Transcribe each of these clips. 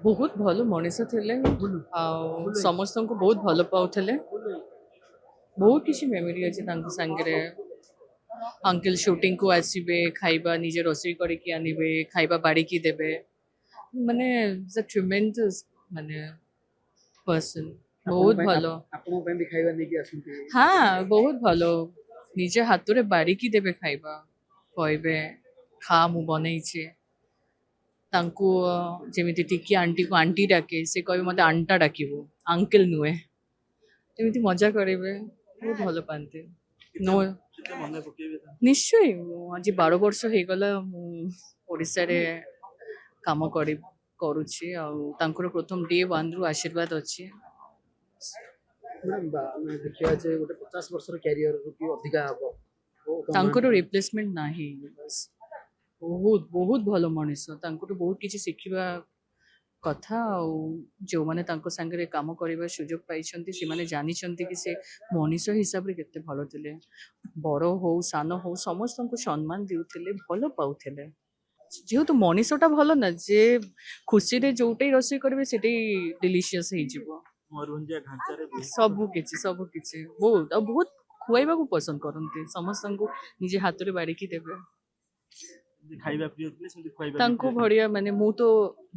ବହୁତ ଭଲ ମଣିଷ ଥିଲେ ଆଉ ସମସ୍ତଙ୍କୁ ବହୁତ ଭଲ ପାଉଥିଲେ। ବହୁତ କିଛି ମେମୋରି ଅଛି ତାଙ୍କ ସାଙ୍ଗରେ। ଅଙ୍କଲ ସୁଟିଂକୁ ଆସିବେ, ଖାଇବା ନିଜେ ରୋଷେଇ କରିକି ଆଣିବେ, ଖାଇବା ବାଢ଼ିକି ଦେବେ। ମାନେ ଟ୍ରିମେଣ୍ଡସ୍ ମାନେ ପର୍ସନ। ବହୁତ ଭଲ। ଆପଣଙ୍କ ପାଇଁ ବି ଖାଇବା ନେଇକି ଆସନ୍ତି। ହଁ ବହୁତ ଭଲ। ନିଜ ହାତରେ ବାଢ଼ିକି ଦେବେ ଖାଇବା, କହିବେ ଖା ମୁଁ ବନେଇଛି। ତାଙ୍କୁ ଯେମିତି ଟିକି ଆଣ୍ଟିକୁ ଆଣ୍ଟି ଡାକେ, ସେ କହିବେ ମୋତେ ଆଣ୍ଟା ଡାକିବୁ, ଅଙ୍କଲ ନୁହେଁ। ଏମିତି ମଜା କରିବେ, ବହୁତ ଭଲ ପାଆନ୍ତି। नो ମନେ ପକେଇବେ ତାଙ୍କୁ। ନିଶ୍ଚୟ, ମୁଁ ଆଜି 12 ବର୍ଷ ହେଇଗଲା ମୁଁ ଓଡ଼ିଶାରେ କାମ କରୁଛି ଆଉ ତାଙ୍କର ପ୍ରଥମ ଡେ 1ରୁ ଆଶୀର୍ବାଦ ଅଛି। ଆମେ ଦେଖିବା ଯେ ଗୋଟେ 50 ବର୍ଷର କ୍ୟାରିୟରରୁ କି ଅଧିକା ହବ। ତାଙ୍କର ରିପ୍ଲେସମେଣ୍ଟ ନାହିଁ। ବାସ୍ ବହୁତ ବହୁତ ଭଲ ମଣିଷ। ତାଙ୍କଠୁ ବହୁତ କିଛି ଶିଖିବା କଥା। ଆଉ ଯେଉଁମାନେ ତାଙ୍କ ସାଙ୍ଗରେ କାମ କରିବାର ସୁଯୋଗ ପାଇଛନ୍ତି ସେମାନେ ଜାଣିଛନ୍ତି କି ସେ ମଣିଷ ହିସାବରେ କେତେ ଭଲ ଥିଲେ। ବଡ଼ ହଉ ସାନ ହଉ ସମସ୍ତଙ୍କୁ ସମ୍ମାନ ଦେଉଥିଲେ, ଭଲ ପାଉଥିଲେ। ଯେହେତୁ ମଣିଷଟା ଭଲ ନା, ଯେ ଖୁସିରେ ଯୋଉଟାই ରୋଷେଇ କରିବେ ସେଟାଇ ଡେଲିସିୟସ୍ ହେଇଯିବ। ମରୁଞ୍ଜିଆ ଢାଞ୍ଚାରେ ସବୁ କିଛି ବହୁତ ଆଉ ବହୁତ ଖୁଆଇବାକୁ ପସନ୍ଦ କରନ୍ତି। ସମସ୍ତଙ୍କୁ ନିଜେ ହାତରେ ବାଢ଼ିକି ଦେବେ। ଖାଇବା ପ୍ରିୟ ଥିଲେ, ସେମିତି ଖୁଆଇବା ତାଙ୍କୁ ଭଳିଆ ମାନେ ମୁଁ ତ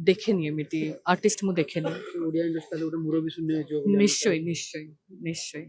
ଦେଖେନି, ଏମିତି ଆର୍ଟିଷ୍ଟ ମୁଁ ଦେଖେନି। ଓଡିଆ ଇଣ୍ଡଷ୍ଟ୍ରି ଗୋଟେ ମୁରବି ଶୂନ୍ୟ ହେଇଯିବ ବୋଲି ନିଶ୍ଚୟ ନିଶ୍ଚୟ ନିଶ୍ଚୟ।